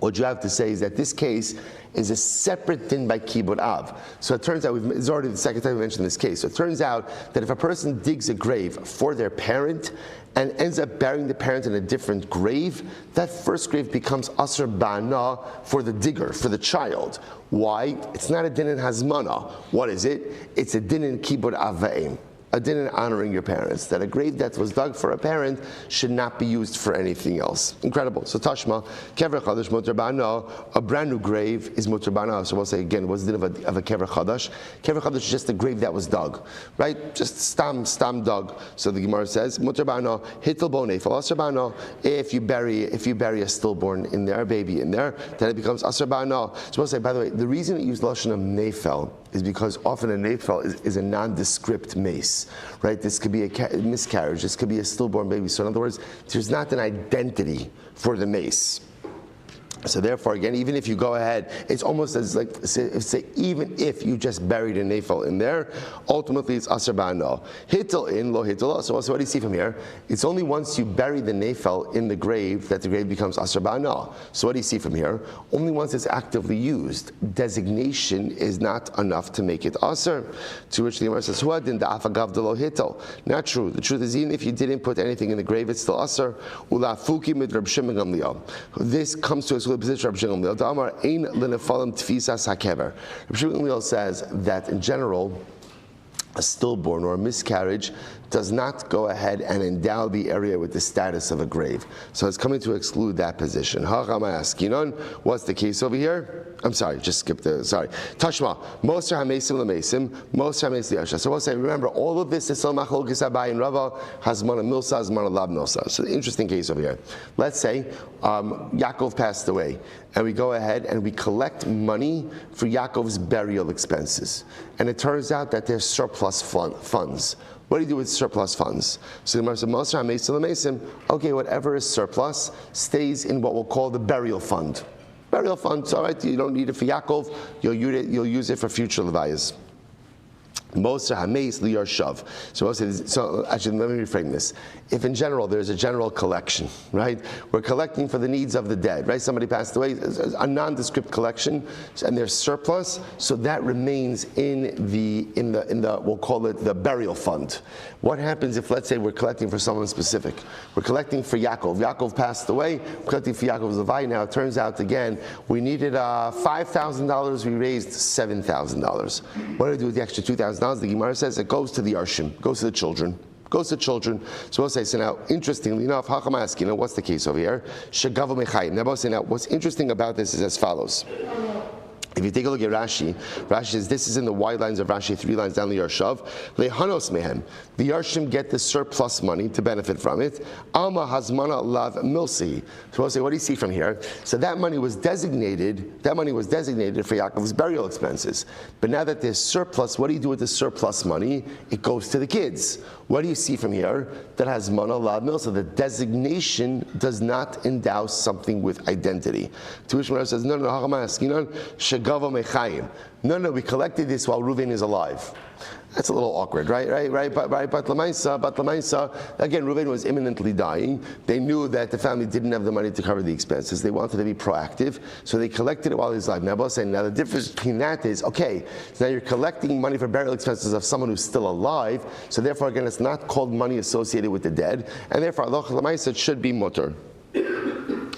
is that this case is a separate din by Kibbud Av. So it turns out, it's already the second time we mentioned this case. So it turns out that if a person digs a grave for their parent and ends up burying the parent in a different grave, that first grave becomes Asr Ba'ana for the digger, for the child. Why? It's not a din in Hazmana. What is it? It's a din in Kibbud Av'im. A din in honoring your parents, that a grave that was dug for a parent should not be used for anything else. Incredible. So Tashma, Kever Chadash Mutar Ba'ana, a brand new grave is Mutar Ba'ana. So we'll say again, what's the din of a Kever Chadash? Kever Chadash is just a grave that was dug, right? Just stam dug. So the Gemara says, Mutar Ba'ana, Hittel Bo Nefel, Asr Ba'ana, if you bury a stillborn in there, a baby in there, then it becomes Asr Ba'ana. So we'll say, by the way, the reason it used Lashon of Nefel is because often a nefel is a nondescript mace, right? This could be a miscarriage, this could be a stillborn baby. So in other words, there's not an identity for the mace. So therefore, again, even if you go ahead, it's almost as like, say even if you just buried a nefel in there, ultimately it's Asr Ba'ana. Hittel in, lo hittel. So what do you see from here? It's only once you bury the nefel in the grave that the grave becomes Asr Ba'ana. So what do you see from here? Only once it's actively used. Designation is not enough to make it Asr. To which the Gemara says, Huadin da'afagav de lo hittel. Not true. The truth is, even if you didn't put anything in the grave, it's still Asr. Ulafuki mid Rabbi Shimon Gamliel. This comes to us with position Rabbi Shimon Gamliel. Da'amar ein lenefalim tfisas hakever. Rabbi Shimon Gamliel says that in general, a stillborn or a miscarriage does not go ahead and endow the area with the status of a grave. So it's coming to exclude that position. What's the case over here? I'm sorry, just skip Tashma. Moser hamesim lemesim, moser hamesim liyasha. So we'll say, remember, all of this is so machlokes Abai and Rava, Hazmana Milsa, Hazmana Lab Milsa. So the interesting case over here. Let's say Yaakov passed away, and we go ahead and we collect money for Yaakov's burial expenses. And it turns out that there's surplus funds. What do you do with surplus funds? So the Gemara says, okay, whatever is surplus stays in what we'll call the burial fund. Burial fund, all right, you don't need it for Yaakov, you'll use it for future levayas. Moser hameis liyar shav. So actually, let me reframe this. If in general there's a general collection, right? We're collecting for the needs of the dead, right? Somebody passed away, a nondescript collection, and there's surplus, so that remains in the we'll call it the burial fund. What happens if, let's say, we're collecting for someone specific? We're collecting for Yaakov. Yaakov passed away. We're collecting for Yaakov's Levi. Now it turns out again we needed $5,000. We raised $7,000. What do I do with the extra $2,000? The Gemara says it goes to the Arshim, goes to the children. Goes to children. So we'll say, so now, interestingly enough, Hacham asking, what's the case over here? Shegava mechayim. Now we'll say, now, what's interesting about this is as follows. If you take a look at Rashi, Rashi says this is in the wide lines of Rashi, 3 lines down the Yarshav. Lehanos mehem. The Yarshim get the surplus money to benefit from it. Alma hazmana lav milsi. So we'll say, what do you see from here? So that money was designated. That money was designated for Yaakov's burial expenses. But now that there's surplus, what do you do with the surplus money? It goes to the kids. What do you see from here? That hazmana lav milsi. The designation does not endow something with identity. To which Gemara says, no, no, we collected this while Reuven is alive. That's a little awkward, right? But Lamaisa, again, Reuven was imminently dying. They knew that the family didn't have the money to cover the expenses. They wanted to be proactive, so they collected it while he was alive. Now the difference between that is, okay, so now you're collecting money for burial expenses of someone who's still alive, so therefore, again, it's not called money associated with the dead, and therefore, Lamaisa, it should be mutter.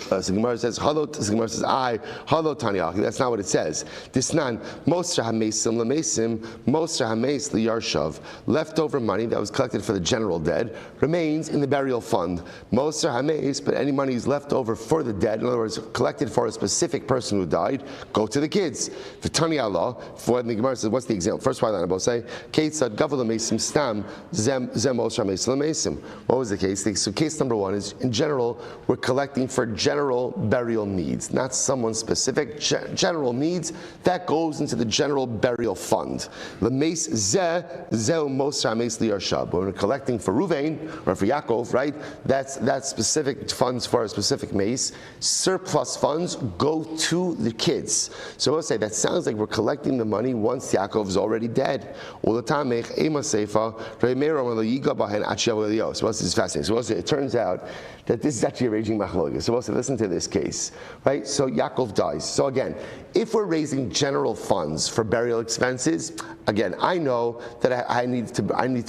So the Gemara says, halo taniach. That's not what it says. Disnan, mosra hamesim lamesim, mosra hames liyarshav. Leftover money that was collected for the general dead remains in the burial fund. Mosra hames, but any money is left over for the dead, in other words, collected for a specific person who died, go to the kids. For Tani Allah, for the Gemara says, what's the example? First one, I will say, Kate said, gavel lamesim stam, zem mosra hames lamesim. What was the case? So case number 1 is, in general, we're collecting for general burial needs, not someone specific, general needs, that goes into the general burial fund. When we're collecting for Reuven or for Yaakov, right, that's specific funds for a specific mace. Surplus funds go to the kids. So we'll say that sounds like we're collecting the money once Yaakov is already dead. So this is fascinating. So we'll say it turns out that this is actually a raging machlokes. So we'll say, listen to this case, right? So Yaakov dies. So again, if we're raising general funds for burial expenses, again, I know that I need to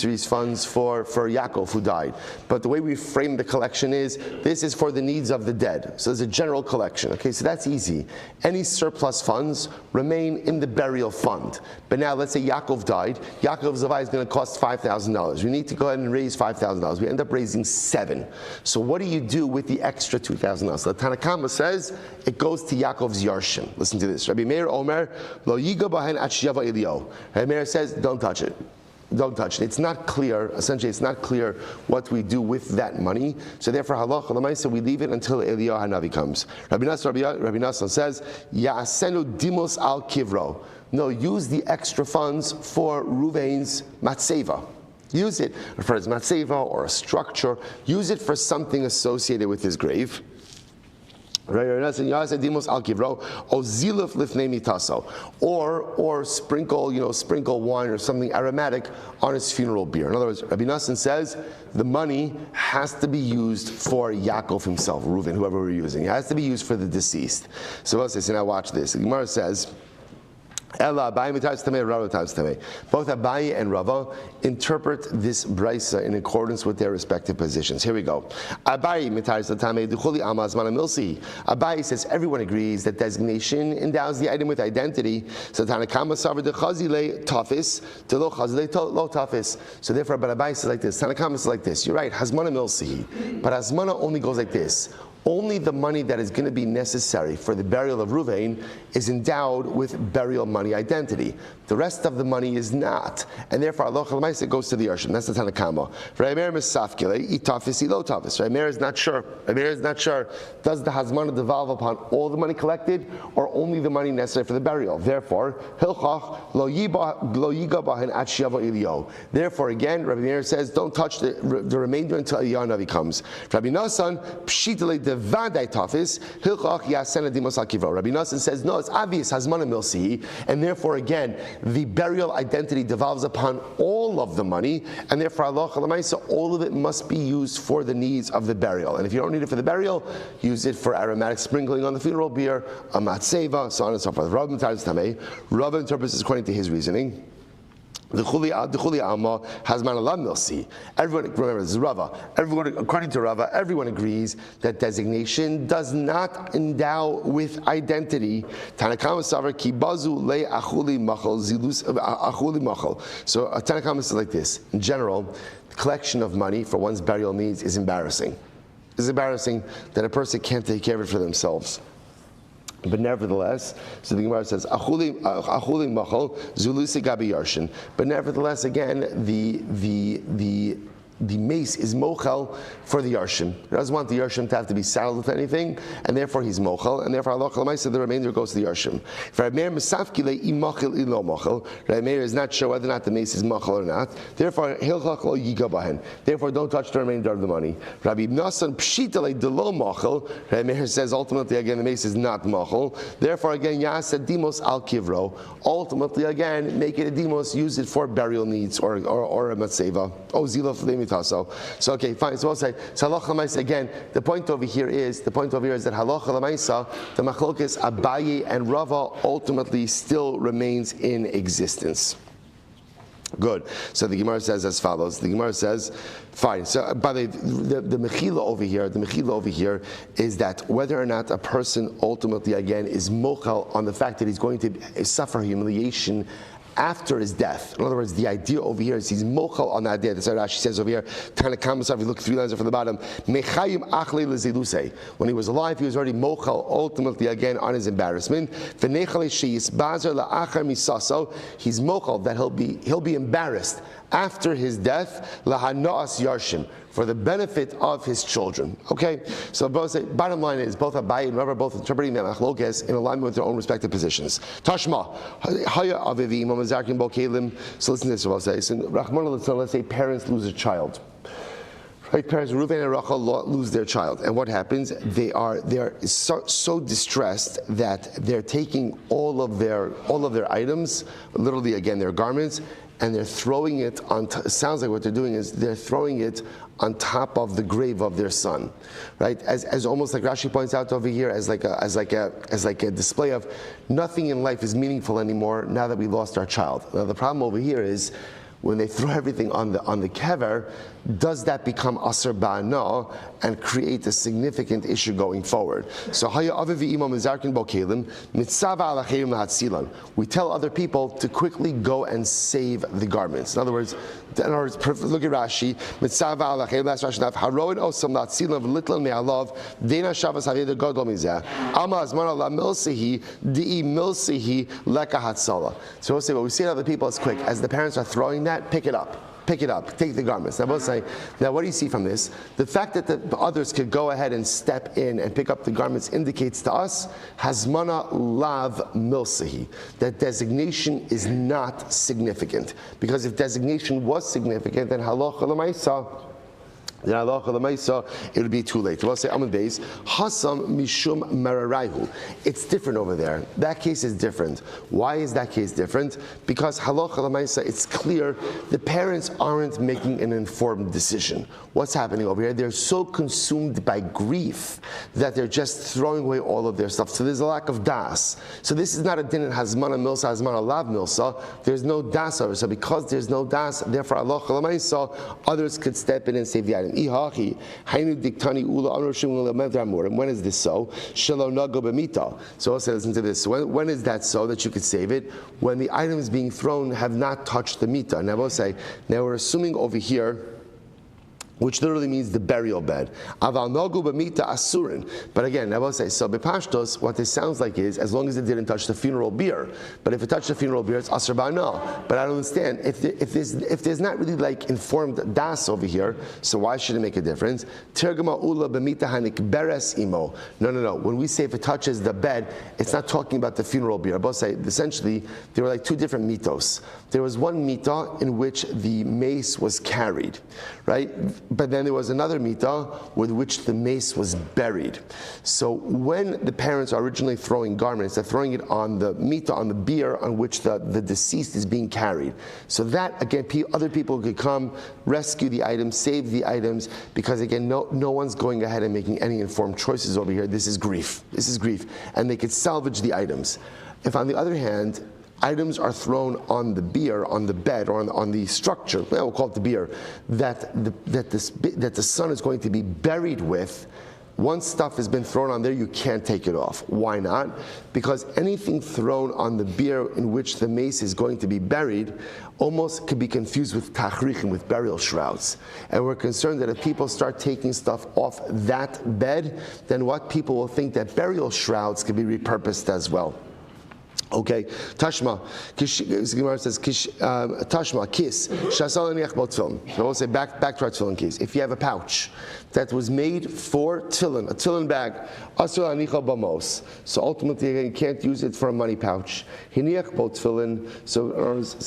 raise funds for Yaakov who died. But the way we frame the collection is, this is for the needs of the dead. So there's a general collection. Okay, so that's easy. Any surplus funds remain in the burial fund. But now let's say Yaakov died. Yaakov's Levi is going to cost $5,000. We need to go ahead and raise $5,000. We end up raising $7,000. So what do you do with the extra $2,000? So the Tanakama says it goes to Yaakov's Yarshim. Listen to this. Rabbi Meir Omer, Lo yiga bahen at sheva Elio. Rabbi Meir says, don't touch it. Don't touch it. It's not clear, essentially it's not clear what we do with that money. So therefore, halacha l'maisa, we leave it until Eliyahu Hanavi comes. Rabbi Nassan says, Ya'asenu dimos al kivro. No, use the extra funds for Reuven's matzeva. Use it for his matzeva or a structure. Use it for something associated with his grave. Or sprinkle wine or something aromatic on his funeral bier. In other words, Rabbi Nassan says the money has to be used for Yaakov himself, Reuven, whoever we're using. It has to be used for the deceased. So now watch this. The Gemara says, both Abaye and Rava interpret this brisa in accordance with their respective positions. Here we go. Abaye says everyone agrees that designation endows the item with identity. So therefore, but Abaye says like this. Tanakama says like this. You're right. Hazmana milsi, but Hazmana only goes like this. Only the money that is going to be necessary for the burial of Reuven is endowed with burial money identity. The rest of the money is not. And therefore, Allah Chalmaisa goes to the Yarshim. That's the Tanakama. Reimer Misafkile, Itafis, Ilotafis. Reimer is not sure. Reimer is not sure. Does the Hazmana devolve upon all the money collected or only the money necessary for the burial? Therefore, Hilchach, Lo Yiga Bahen At Shiava Ilio. Therefore, again, Rabbi Meir says, don't touch the remainder until Eliyahu Navi comes. Rabbi Nassan, Pshitale Devadai Tafis, Hilchach Yasena Dimos Al Kivro. Rabbi Nassan says, no, it's obvious, Hazmana Milsi, and therefore, again, the burial identity devolves upon all of the money, and therefore halacha l'maisa, all of it must be used for the needs of the burial. And if you don't need it for the burial, use it for aromatic sprinkling on the funeral bier, a matzeva, so on and so forth. Rav interprets this according to his reasoning. The Chuli Alma has Manalam Milsi. Everyone, remember, this is Rava. Everyone, according to Rava, everyone agrees that designation does not endow with identity. Tanakama Savar Kibazu Le Achuli Machal Zilus Achuli Machal. So Tanakama is like this. In general, the collection of money for one's burial needs is embarrassing. It's embarrassing that a person can't take care of it for themselves. But nevertheless, so the Gemara says, "Achuli machal zulusi gabi yarshin." But nevertheless, again, the mace is mochel for the yarshin. He doesn't want the yarshin to have to be saddled with anything, and therefore he's mochel, and therefore halacha l'maisa, the remainder goes to the yarshin. If Rabbi Meir misafki le'imachil ilo mochel, Rabbi Meir is not sure whether or not the mace is mochel or not. Therefore hilchach lo yiga bahen. Therefore don't touch the remainder of the money. Rabbi Nasan pshita le'delo mochel. Rabbi Meir says ultimately again the mace is not mochel. Therefore again yaseh dimos al kivro. Ultimately again make it a dimos, use it for burial needs or a matzeva. O zila for the so okay, fine. So we'll say halacha l'maisa again. The point over here is that halacha l'maisa, the machlokes Abaye and Rava ultimately still remains in existence. Good. So the Gemara says as follows. The Gemara says, fine. So by the mechila over here is that whether or not a person ultimately again is mochel on the fact that he's going to suffer humiliation after his death. In other words, the idea over here is he's mochel on that day. That's what Rashi says over here. Tanakama, if you look 3 lines from the bottom, mechayim achle leziluse. When he was alive, he was already mochel ultimately again on his embarrassment. V'nechale sheyis bazer la'achar misaso. He's mochel that he'll be embarrassed after his death. Lahanoas yarshin, for the benefit of his children. Okay, so both say, bottom line is both Abaye and Rava both interpreting the machlokes in alignment with their own respective positions. Tashma, haya avivi imam zarkin bo kelim. So listen to this. What I'll say. So Rahman, let's say parents lose a child. Right, parents Reuven and Rachel lose their child, and what happens? They are so distressed that they're taking all of their items, literally again their garments, and they're throwing it on. It sounds like what they're doing is they're throwing it on top of the grave of their son, right? As almost like Rashi points out over here, as like a display of nothing in life is meaningful anymore now that we lost our child. Now the problem over here is, when they throw everything on the kever, does that become aser ba'ana and create a significant issue going forward? So haya avivi imam zarkin bo kelim mitzava ala chayim lahatzilan. We tell other people to quickly go and save the garments. In other words, look at Rashi. Mitzava ala chayim last Rashi nav haroin osam lahatzilan v'litlan me'alav dena shavas haveder gadol mizeh ama azmana la milsehi di'i milsehi leka hatzala. So we'll say what we see to other people is quick. As the parents are throwing that, pick it up, take the garments. Now both say, now what do you see from this? The fact that the others could go ahead and step in and pick up the garments indicates to us, hazmana lav milsahi, that designation is not significant. Because if designation was significant, then halacha l'maisa, it would be too late. We'll say Amud Beis, Hasam Mishum Meraraihu. It's different over there. That case is different. Why is that case different? Because halacha l'maisa, it's clear the parents aren't making an informed decision. What's happening over here? They're so consumed by grief that they're just throwing away all of their stuff. So there's a lack of das. So this is not a din in Hazmana Milsa, Hazmana Lav Milsa. There's no das over. So because there's no das, therefore halacha l'maisa, others could step in and save the item. When is this so? So also listen to this. When is that so that you could save it? When the items being thrown have not touched the mita. Now we'll say, now we're assuming over here, which literally means the burial bed. Aval nogu b'mita asurin. But again, I will say, so b'pashtos, what this sounds like is, as long as it didn't touch the funeral bier. But if it touched the funeral bier, it's asur ba'ana. But I don't understand, if there's not really like informed das over here, so why should it make a difference? Tirgama ula b'mita hanik beres imo. No. When we say if it touches the bed, it's not talking about the funeral bier. I will say, essentially, there were like two different mitos. There was one mita in which the mace was carried, right? But then there was another mita with which the mace was buried. So when the parents are originally throwing garments, they're throwing it on the mita, on the bier on which the deceased is being carried. So that, again, other people could come, rescue the items, save the items, because again, no one's going ahead and making any informed choices over here. This is grief. This is grief. And they could salvage the items. If on the other hand, items are thrown on the bier, on the bed, or on the structure, well, we'll call it the bier, that the son is going to be buried with, once stuff has been thrown on there, you can't take it off. Why not? Because anything thrown on the bier in which the mace is going to be buried almost could be confused with tachrichim, with burial shrouds. And we're concerned that if people start taking stuff off that bed, then what people will think that burial shrouds could be repurposed as well. Okay, Tashma, Gemara says, Tashma, kiss, Shasal aniach bo tefillin. So we'll say back to our tefillin case. If you have a pouch that was made for tefillin, a tefillin bag, Asur anicha bamos. So ultimately, you can't use it for a money pouch. Hiniach bo tefillin. So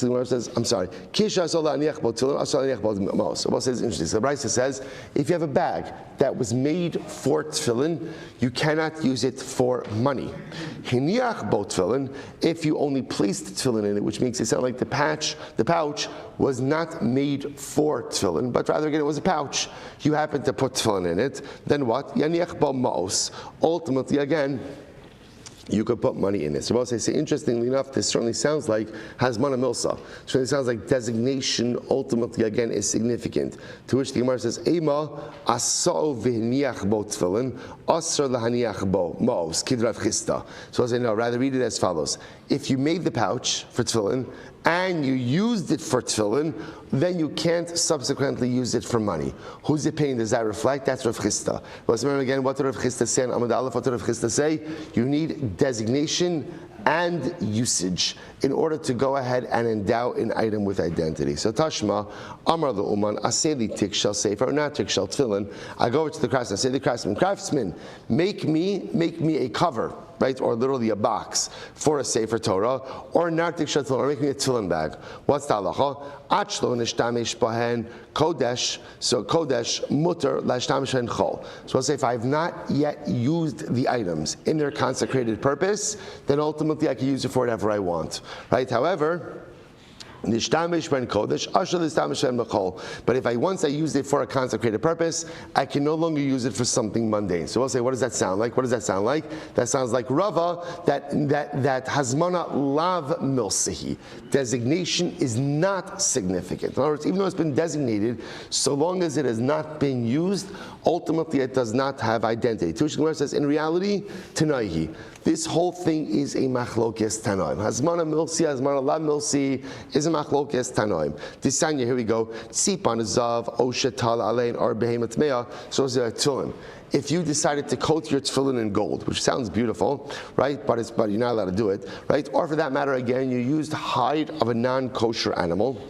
Gemara says, I'm sorry, kiss Shasal aniach bo tefillin, Asur aniach bo mamos. So what says interesting. So the Brisa says, if you have a bag that was made for tefillin, you cannot use it for money. Hiniach bo tefillin. If you only placed tefillin in it, which makes it sound like the pouch was not made for tefillin, but rather again it was a pouch. You happen to put tefillin in it, then what? Yaniach ba ma'os. Ultimately, again, you could put money in it. So I say, interestingly enough, this certainly sounds like Hazmana Milsa. Certainly sounds like designation ultimately again is significant. To which the Gemara says, Ema asa'o v'hiniach bo tefillin, asar lahaniach bo ma'os, kidrav chista. So I say, no, rather read it as follows. If you made the pouch for tefillin, and you used it for tefillin, then you can't subsequently use it for money. Whose opinion does that reflect? That's Rav Chisda. But remember again, what did Rav Chisda say in Amud Aleph? What did Rav Chisda say? You need designation and usage in order to go ahead and endow an item with identity. So Tashma, Amar le'uman, aseli tikshal sefer, or not tikshal tefillin. I go over to the craftsman, I say to the craftsman, make me a cover, right, or literally a box for a Sefer Torah, or not tikshal tefillin, or make me a tefillin bag. What's the halacha? Achlo nishtamish bahen kodesh, so kodesh mutter lashtamish bahen chol. So I'll say if I have not yet used the items in their consecrated purpose, then ultimately I can use it for whatever I want, right? However, but if once I used it for a consecrated purpose, I can no longer use it for something mundane. So we'll say, what does that sound like? What does that sound like? That sounds like Rava, that hazmana lav milsihi. Designation is not significant. In other words, even though it's been designated, so long as it has not been used, ultimately it does not have identity. Tush Gemara says, in reality, Tanaihi. This whole thing is a machlokes tanoim. Hazmana milsi, hazmana lav milsi is a machlokes tanoim. Designation, here we go. Tzipan zav, oshet tal alein, or behemoth mea, so is a tefillin. If you decided to coat your tefillin in gold, which sounds beautiful, right? But you're not allowed to do it, right? Or for that matter, again, you used hide of a non-kosher animal.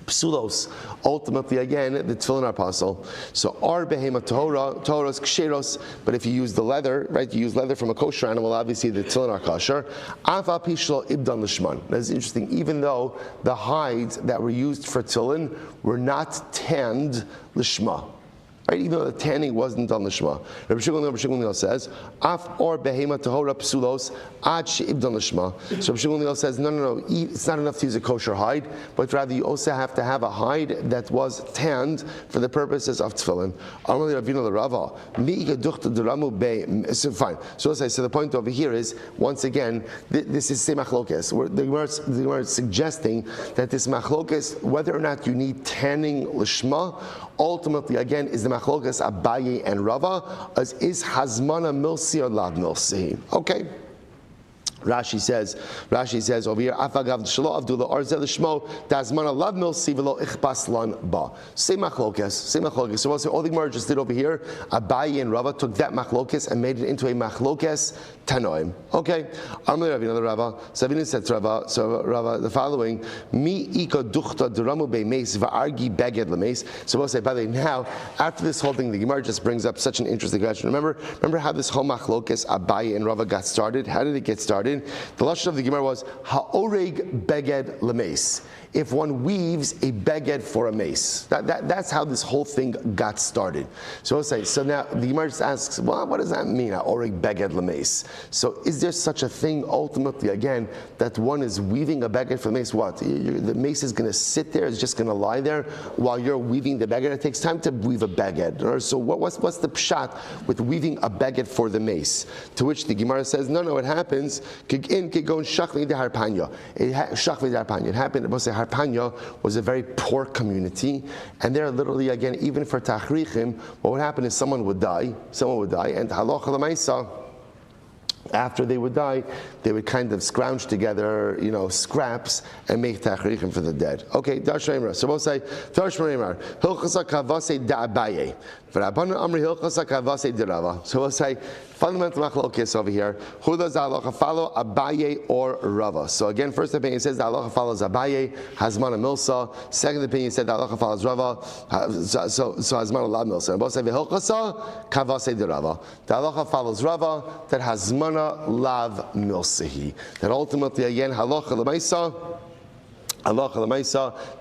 Psulos, ultimately again, the tefillin are apostle. So our behemoth tohoros ksheros, but if you use the leather, right, you use leather from a kosher animal, obviously the tefillin are kosher. Afa pishlo ibdan lishman. That's interesting, even though the hides that were used for tefillin were not tanned lishma. Right, even though the tanning wasn't on the Shema. Rabbi Shmuel says, Af or behema tahora psulos ad she'ibdan l'shma. So Rabbi Shmuel says, no, it's not enough to use a kosher hide, but rather you also have to have a hide that was tanned for the purposes of tefillin. So fine. So the point over here is, once again, this is same machlokes. The Gemara is suggesting that this machlokes, whether or not you need tanning l'shma, ultimately again is the machlokes Abaye and Rava, as is hazmana milsi or lav milsi. Okay. Rashi says over here, Afagav Shalo Abdullah Arzel Shmo Dazmana Lav Milsi Velo Ichbas Lan Ba. Same machlokes. So we'll say all the Gemara just did over here. Abaye and Rava took that machlokes and made it into a machlokes Tanoim. Okay. Amli Ravina the Rava. Savina said Rava. So Rava the following: Mi iko duchta deramu be meis va'argi beged lemeis. So we'll say, by the way, now after this whole thing, the Gemara just brings up such an interesting question. Remember how this whole machlokes Abaye and Rava got started? How did it get started? started. The lashon of the Gemara was ha'oreg beged lemeis. If one weaves a beged for a mace. That's how this whole thing got started. So I'll say, so now the Gemara just asks, well, what does that mean, ha'oreg beged lemeis? So is there such a thing ultimately, again, that one is weaving a beged for the mace? What? The mace is going to sit there, it's just going to lie there while you're weaving the beged? It takes time to weave a beged. So what's the pshat with weaving a beged for the mace? To which the Gemara says, no, it happens. It happened, Harpanya was a very poor community, and there literally, again, even for tachrichim, what would happen is someone would die, and halacha l'maisa, after they would die, they would kind of scrounge together, scraps and make tachrichim for the dead. Okay, Darshreimar. So we'll say, Darshreimar, Hilchasa kavase da'abaye. V'rabbanan amri hilchasa kavase d'rava. So we'll say, fundamental machlokes over here. Who does the halacha follow, Abaye or Rava? So again, first opinion says the halacha follows Abaye, Hazmana Milsa. Second opinion said the halacha follows Rava, so Hazmana La Milsa. And both say v'hilchasa kavase d'rava. The halacha follows Rava, that Hazmana Lav Milsahi. That ultimately, again, halacha l'maisa,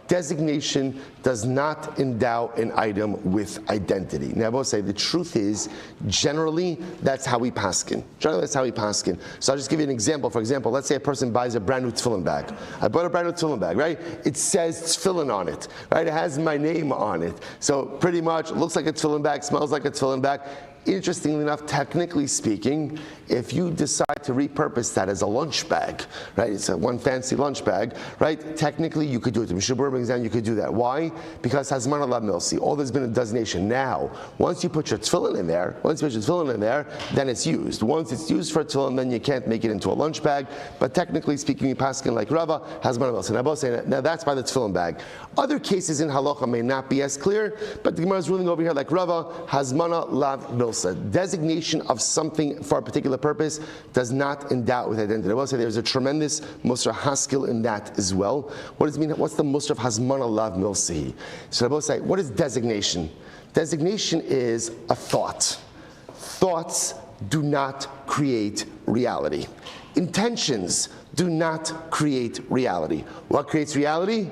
designation does not endow an item with identity. Now I will say the truth is, generally, that's how we paskin. So I'll just give you an example. For example, let's say a person buys a brand new tefillin bag. I bought a brand new tefillin bag, right? It says tefillin on it, right? It has my name on it. So pretty much, it looks like a tefillin bag, smells like a tefillin bag. Interestingly enough, technically speaking, if you decide to repurpose that as a lunch bag, right? It's one fancy lunch bag, right? Technically, you could do it. The Mishnah Berurah exam, you could do that. Why? Because Hazmana La Milsi. All there's been a designation. Now, once you put your tefillin in there, then it's used. Once it's used for tefillin, then you can't make it into a lunch bag. But technically speaking, you paskin like Rava, Hazmana La Milsi. Now that's by the tefillin bag. Other cases in halacha may not be as clear, but the Gemara is ruling over here like Rava, Hazmana La Milsi. Designation of something for a particular purpose does not endow it with identity. I will say there's a tremendous Musar Haskell in that as well. What does it mean? What's the Musar of Hazmana Lav Milsihi? So I will say, what is designation? Designation is a thought. Thoughts do not create reality. Intentions do not create reality. What creates reality?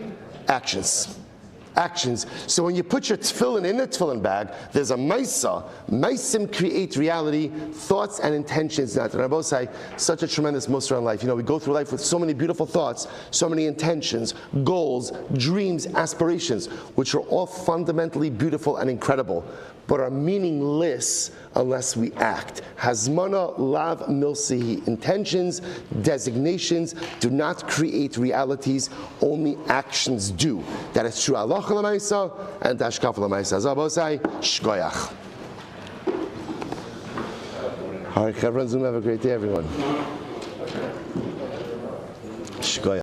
Actions. So when you put your tefillin in a tefillin bag, there's a maisa. Maisim create reality, thoughts and intentions not. And I both say, such a tremendous musar in life. We go through life with so many beautiful thoughts, so many intentions, goals, dreams, aspirations, which are all fundamentally beautiful and incredible, but are meaningless unless we act. Hazmana Lav Milsihi. Intentions, designations do not create realities, only actions do. That is true halacha l'maisa and hashkafa l'maisa. Zabosai, shkoyach. All right, Chevron Zoom, have a great day, everyone. Shkoyach.